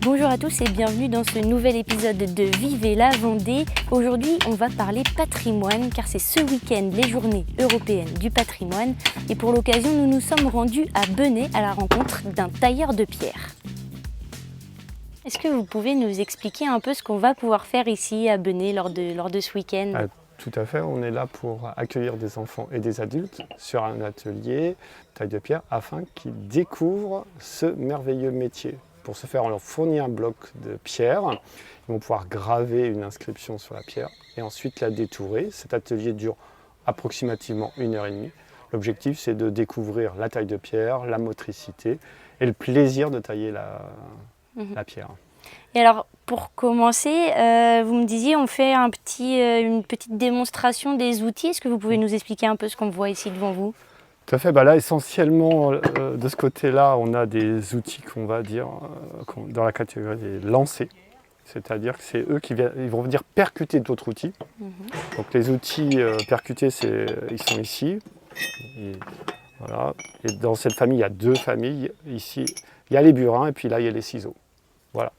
Bonjour à tous et bienvenue dans ce nouvel épisode de Vivez la Vendée. Aujourd'hui, on va parler patrimoine car c'est ce week-end les journées européennes du patrimoine. Et pour l'occasion, nous nous sommes rendus à Benay à la rencontre d'un tailleur de pierre. Est-ce que vous pouvez nous expliquer un peu ce qu'on va pouvoir faire ici à Benay lors de ce week-end ? Tout à fait, on est là pour accueillir des enfants et des adultes sur un atelier taille de pierre afin qu'ils découvrent ce merveilleux métier. Pour ce faire, on leur fournit un bloc de pierre, ils vont pouvoir graver une inscription sur la pierre et ensuite la détourer. Cet atelier dure approximativement 1h30. L'objectif, c'est de découvrir la taille de pierre, la motricité et le plaisir de tailler la pierre. Et alors, pour commencer, vous me disiez, on fait une petite démonstration des outils. Est-ce que vous pouvez nous expliquer un peu ce qu'on voit ici devant vous ? Tout à fait. Là, essentiellement, de ce côté-là, on a des outils qu'on va dire dans la catégorie des lancers. C'est-à-dire que c'est eux ils vont venir percuter d'autres outils. Donc les outils percutés, ils sont ici. Et, voilà. Et dans cette famille, il y a deux familles. Ici, il y a les burins et puis là, il y a les ciseaux. Voilà.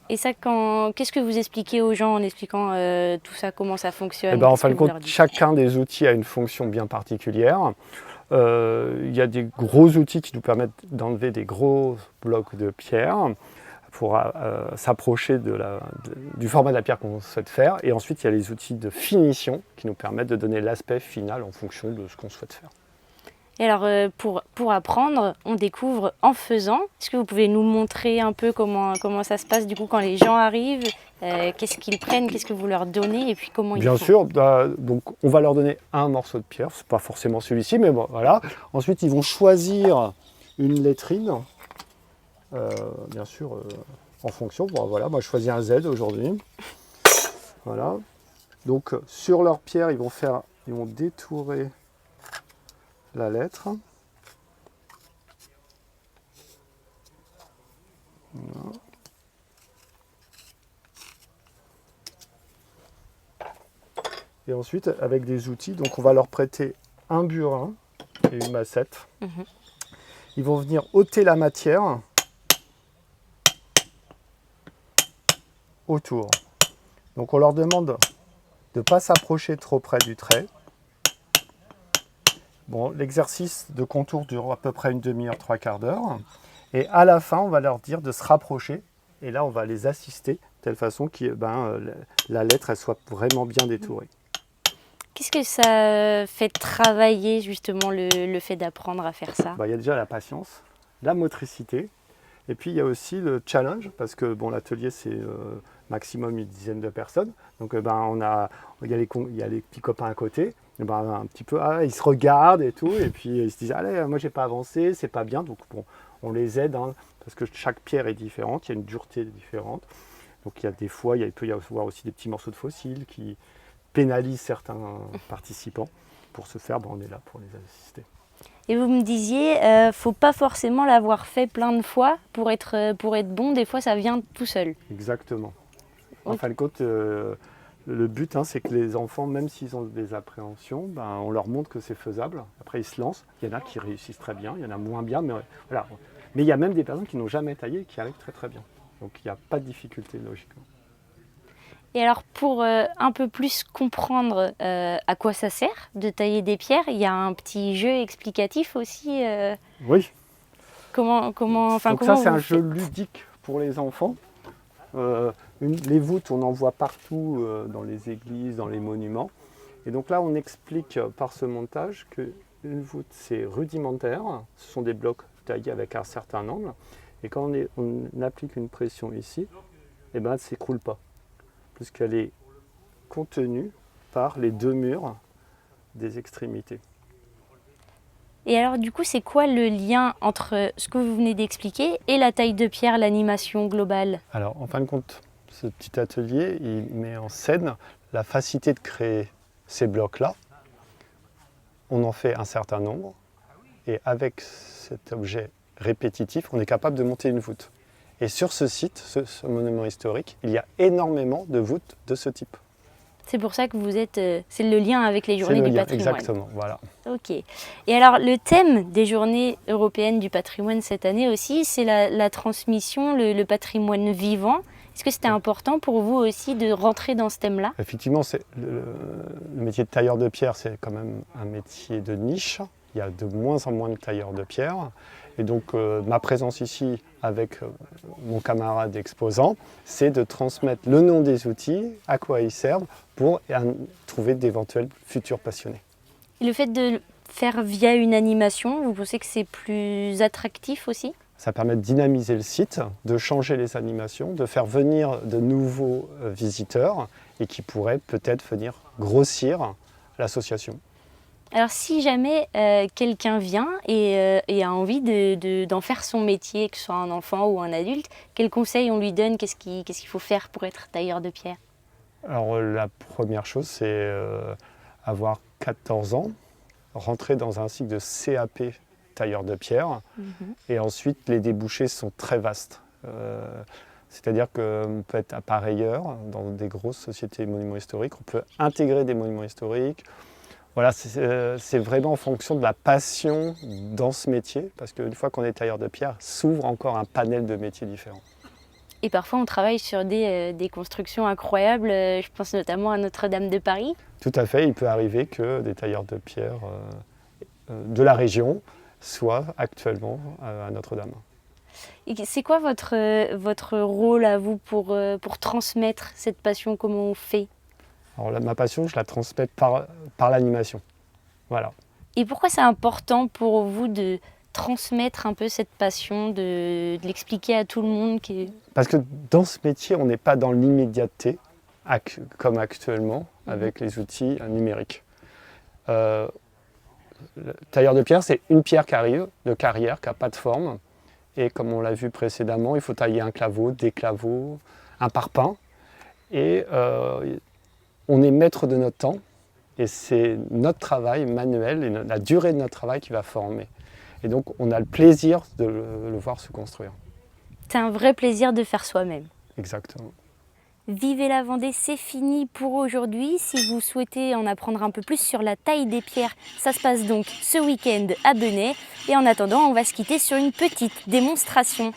Et ça, qu'est-ce que vous expliquez aux gens en expliquant tout ça, comment ça fonctionne ? En fin de compte, chacun des outils a une fonction bien particulière. Il y a des gros outils qui nous permettent d'enlever des gros blocs de pierre pour s'approcher du format de la pierre qu'on souhaite faire. Et ensuite, il y a les outils de finition qui nous permettent de donner l'aspect final en fonction de ce qu'on souhaite faire. Et alors, pour apprendre, on découvre en faisant. Est-ce que vous pouvez nous montrer un peu comment ça se passe du coup quand les gens arrivent ? Qu'est-ce qu'ils prennent ? Qu'est-ce que vous leur donnez ? Et puis comment ils font ? Bien sûr, donc on va leur donner un morceau de pierre, c'est pas forcément celui-ci, mais bon, voilà. Ensuite, ils vont choisir une lettrine, bien sûr, en fonction. Bon, voilà, moi je choisis un Z aujourd'hui. Voilà. Donc sur leur pierre, ils vont détourer la lettre. Voilà. Et ensuite, avec des outils, donc on va leur prêter un burin et une massette. Ils vont venir ôter la matière autour. Donc on leur demande de ne pas s'approcher trop près du trait. Bon, l'exercice de contour dure à peu près une demi-heure, trois quarts d'heure. Et à la fin, on va leur dire de se rapprocher. Et là, on va les assister de telle façon que la lettre elle soit vraiment bien détourée. Qu'est-ce que ça fait travailler justement le fait d'apprendre à faire ça ? Il y a déjà la patience, la motricité. Et puis, il y a aussi le challenge, parce que l'atelier, c'est maximum une dizaine de personnes. Donc, il y a les petits copains à côté. Et un petit peu, ils se regardent et tout. Et puis, ils se disent, allez, moi, j'ai pas avancé, c'est pas bien. Donc, on les aide, parce que chaque pierre est différente, il y a une dureté différente. Donc, il y a des fois, il peut y avoir aussi des petits morceaux de fossiles qui pénalisent certains participants. Pour ce faire, on est là pour les assister. Et vous me disiez, faut pas forcément l'avoir fait plein de fois pour être bon. Des fois, ça vient tout seul. Exactement. En fin de compte, le but, c'est que les enfants, même s'ils ont des appréhensions, on leur montre que c'est faisable. Après, ils se lancent. Il y en a qui réussissent très bien, il y en a moins bien. Mais voilà. Mais il y a même des personnes qui n'ont jamais taillé et qui arrivent très très bien. Donc, il n'y a pas de difficulté, logiquement. Et alors, pour un peu plus comprendre à quoi ça sert de tailler des pierres, il y a un petit jeu explicatif aussi. Oui. Donc ça, c'est un jeu ludique pour les enfants. Les voûtes, on en voit partout dans les églises, dans les monuments. Et donc là, on explique par ce montage qu'une voûte, c'est rudimentaire. Ce sont des blocs taillés avec un certain angle. Et quand on applique une pression ici, elle ne s'écroule pas, puisqu'elle est contenue par les deux murs des extrémités. Et alors du coup, c'est quoi le lien entre ce que vous venez d'expliquer et la taille de pierre, l'animation globale ? Alors en fin de compte, ce petit atelier, il met en scène la facilité de créer ces blocs-là. On en fait un certain nombre et avec cet objet répétitif, on est capable de monter une voûte. Et sur ce site, ce monument historique, il y a énormément de voûtes de ce type. C'est pour ça que vous êtes... c'est le lien avec les C'est journées le du lien, patrimoine. exactement, voilà. Ok. Et alors, le thème des journées européennes du patrimoine cette année aussi, c'est la transmission, le patrimoine vivant. Est-ce que c'était important pour vous aussi de rentrer dans ce thème-là? Effectivement, le métier de tailleur de pierre, c'est quand même un métier de niche. Il y a de moins en moins de tailleurs de pierre. Et donc, ma présence ici avec mon camarade exposant, c'est de transmettre le nom des outils, à quoi ils servent, pour trouver d'éventuels futurs passionnés. Et le fait de le faire via une animation, vous pensez que c'est plus attractif aussi? Ça permet de dynamiser le site, de changer les animations, de faire venir de nouveaux visiteurs et qui pourraient peut-être venir grossir l'association. Alors si jamais quelqu'un vient et a envie d'en faire son métier, que ce soit un enfant ou un adulte, quels conseils on lui donne? Qu'est-ce qu'il faut faire pour être tailleur de pierre? Alors la première chose, c'est avoir 14 ans, rentrer dans un cycle de CAP tailleur de pierre, et ensuite les débouchés sont très vastes. C'est-à-dire qu'on peut être appareilleur dans des grosses sociétés monuments historiques, on peut intégrer des monuments historiques. Voilà, c'est vraiment en fonction de la passion dans ce métier, parce qu'une fois qu'on est tailleur de pierre, s'ouvre encore un panel de métiers différents. Et parfois on travaille sur des constructions incroyables, je pense notamment à Notre-Dame de Paris. Tout à fait, il peut arriver que des tailleurs de pierre de la région soient actuellement à Notre-Dame. Et c'est quoi votre rôle à vous pour transmettre cette passion? Comment on fait? Alors ma passion, je la transmets par l'animation. Voilà. Et pourquoi c'est important pour vous de transmettre un peu cette passion, de l'expliquer à tout le monde Parce que dans ce métier, on n'est pas dans l'immédiateté, comme actuellement, avec les outils numériques. Le tailleur de pierre, c'est une pierre qui arrive, de carrière, qui n'a pas de forme. Et comme on l'a vu précédemment, il faut tailler un claveau, des claveaux, un parpaing. Et on est maître de notre temps. Et c'est notre travail manuel et la durée de notre travail qui va former. Et donc, on a le plaisir de le voir se construire. C'est un vrai plaisir de faire soi-même. Exactement. Vivez la Vendée, c'est fini pour aujourd'hui. Si vous souhaitez en apprendre un peu plus sur la taille des pierres, ça se passe donc ce week-end à Benay. Et en attendant, on va se quitter sur une petite démonstration.